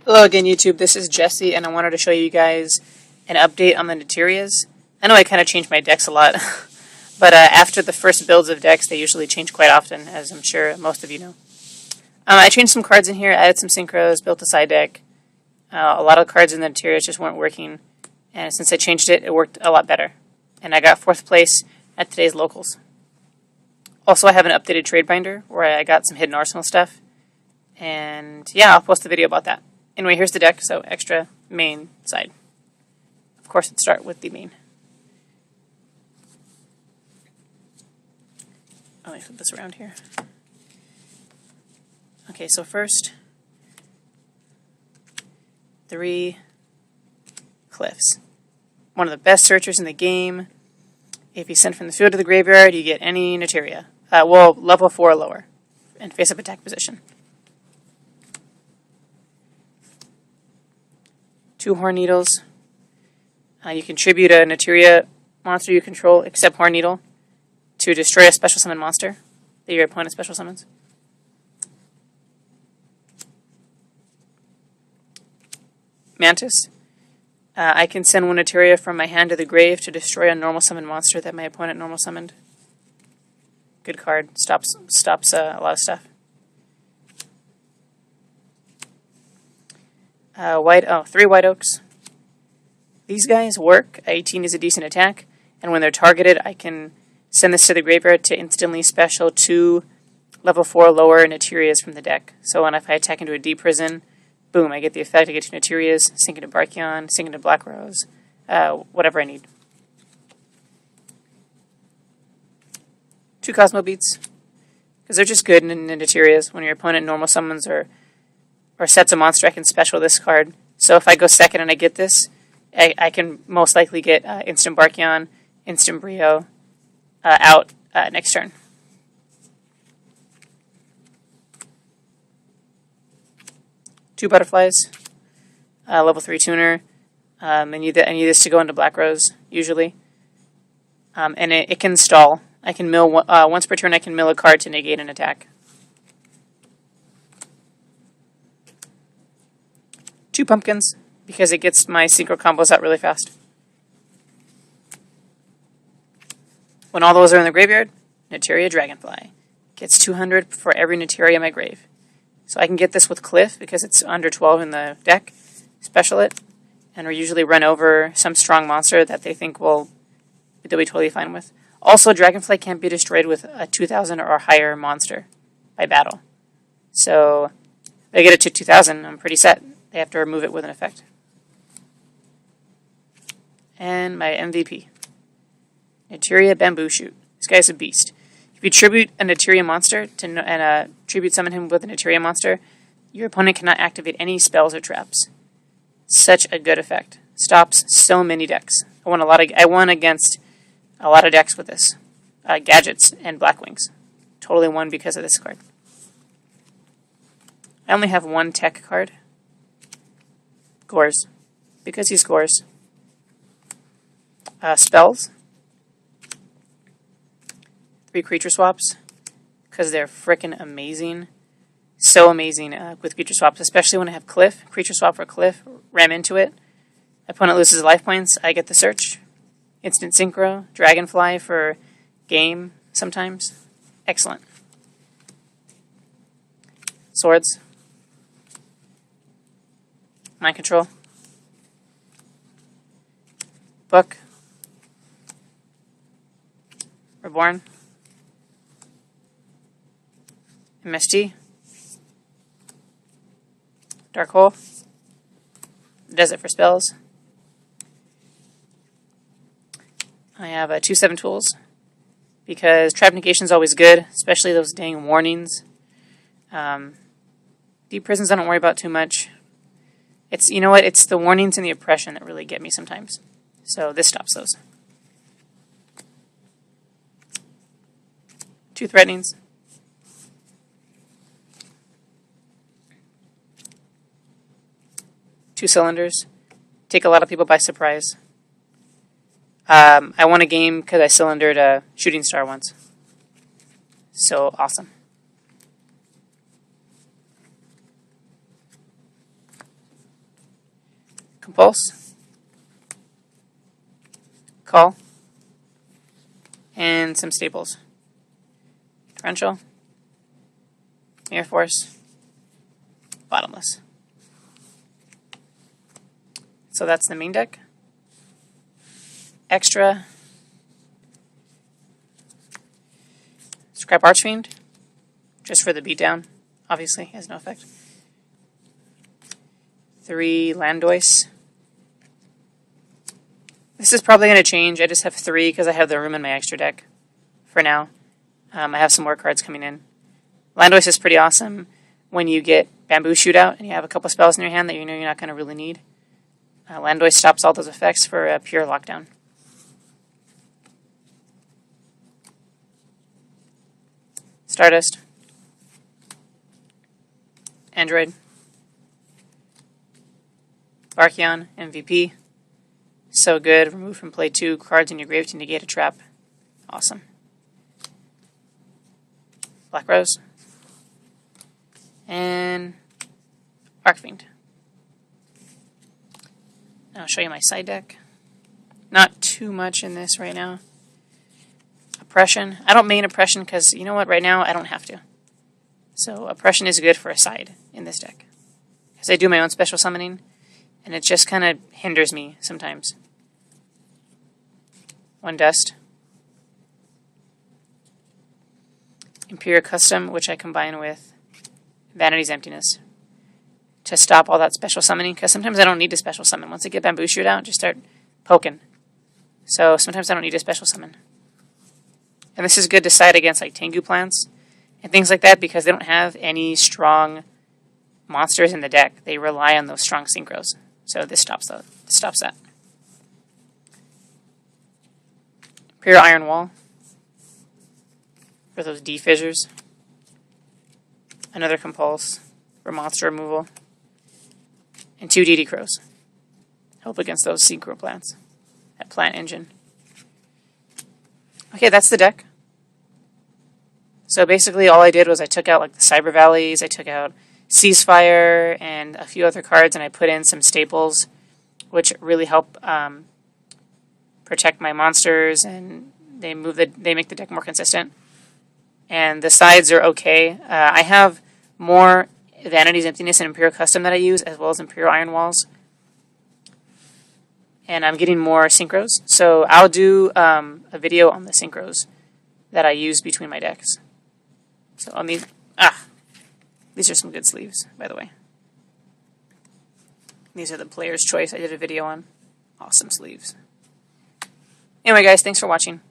Hello again, YouTube. This is Jesse, and I wanted to show you guys an update on the Naturias. I know I kind of changed my decks a lot, but after the first builds of decks, they usually change quite often, as I'm sure most of you know. I changed some cards in here, added some synchros, built a side deck. A lot of the cards in the Naturias just weren't working, and since I changed it, it worked a lot better. And I got 4th place at today's locals. Also, I have an updated trade binder where I got some hidden arsenal stuff, and yeah, I'll post a video about that. Anyway, here's the deck, so extra main side. Of course, let's start with the main. Let me flip this around here. Okay, so first, 3 Cliffs. One of the best searchers in the game. If you send from the field to the graveyard, you get any Naturia. Well, level 4 or lower, and face-up attack position. 2 Horn Needles. You can tribute a Naturia monster you control, except Horn Needle, to destroy a special summon monster that your opponent special summons. Mantis. I can send one Naturia from my hand to the grave to destroy a normal summon monster that my opponent normal summoned. Good card. Stops a lot of stuff. 3 White Oaks. These guys work. 18 is a decent attack, and when they're targeted, I can send this to the graveyard to instantly special 2 level 4 lower Naturias from the deck. So if I attack into a deep prison, boom, I get the effect. I get 2 Naturias, sink into Brioniac, sink into Black Rose, whatever I need. 2 Cosmo Beats, because they're just good in Naturias. When your opponent normal summons or sets a monster, I can special this card. So if I go second and I get this, I can most likely get instant Barkion, instant Brio out next turn. Two Butterflies, level 3 tuner. I need this to go into Black Rose, usually. And it can stall. I can mill, once per turn I can mill a card to negate an attack. 2 Pumpkins, because it gets my synchro combos out really fast. When all those are in the graveyard, Naturia Dragonfly. Gets 200 for every Naturia in my grave. So I can get this with Cliff, because it's under 12 in the deck, special it, and we usually run over some strong monster that they think they'll be totally fine with. Also, Dragonfly can't be destroyed with a 2000 or higher monster by battle. So if I get it to 2000, I'm pretty set. They have to remove it with an effect. And my MVP. Naturia Bamboo Shoot. This guy's a beast. If you tribute a Naturia monster and tribute summon him with a Naturia monster, your opponent cannot activate any spells or traps. Such a good effect. Stops so many decks. I won against a lot of decks with this. Gadgets and Blackwings. Totally won because of this card. I only have 1 tech card. Scores, because he scores. Spells. 3 creature swaps, because they're frickin' amazing. So amazing with creature swaps, especially when I have Cliff. Creature swap for Cliff, ram into it. Opponent loses life points, I get the search. Instant synchro, Dragonfly for game sometimes. Excellent. Swords. Mind Control. Book. Reborn. MST. Dark Hole. Does it for spells. I have 2/7 tools, because trap negation is always good, especially those dang warnings. Deep prisons I don't worry about too much. You know what? It's the warnings and the oppression that really get me sometimes. So this stops those. 2 threatenings. 2 cylinders. Take a lot of people by surprise. I won a game because I cylindered a shooting star once. So awesome. Compulse, Call, and some staples. Torrential, Air Force, Bottomless. So that's the main deck. Extra, Scrap Archfiend, just for the beatdown, obviously, has no effect. 3 Landois. This is probably going to change. I just have 3 because I have the room in my extra deck for now. I have some more cards coming in. Landois is pretty awesome when you get Bamboo Shootout and you have a couple spells in your hand that you know you're not going to really need. Landois stops all those effects for a pure lockdown. Stardust, Android, Archeon, MVP. So good. Remove from play 2 cards in your grave to negate a trap. Awesome. Black Rose. And Archfiend. Now I'll show you my side deck. Not too much in this right now. Oppression. I don't main Oppression because, you know what, right now I don't have to. So Oppression is good for a side in this deck. Because I do my own special summoning, and it just kind of hinders me sometimes. 1 Dust. Imperial Custom, which I combine with Vanity's Emptiness to stop all that special summoning, because sometimes I don't need to special summon. Once I get Bamboo Shootout, just start poking. So sometimes I don't need to special summon. And this is good to side against like Tengu plants and things like that because they don't have any strong monsters in the deck. They rely on those strong synchros. So this stops that. Pure Iron Wall for those D fissures. Another Compulse for monster removal. And 2 DD Crows. Help against those synchro plants. That plant engine. Okay, that's the deck. So basically all I did was I took out like the Cyber Valleys, I took out Ceasefire and a few other cards, and I put in some staples, which really help protect my monsters, and they make the deck more consistent. And the sides are okay. I have more Vanity's Emptiness and Imperial Custom that I use, as well as Imperial Iron Walls. And I'm getting more synchros. So I'll do a video on the synchros that I use between my decks. So on these, these are some good sleeves, by the way. These are the Player's Choice I did a video on. Awesome sleeves. Anyway, guys, thanks for watching.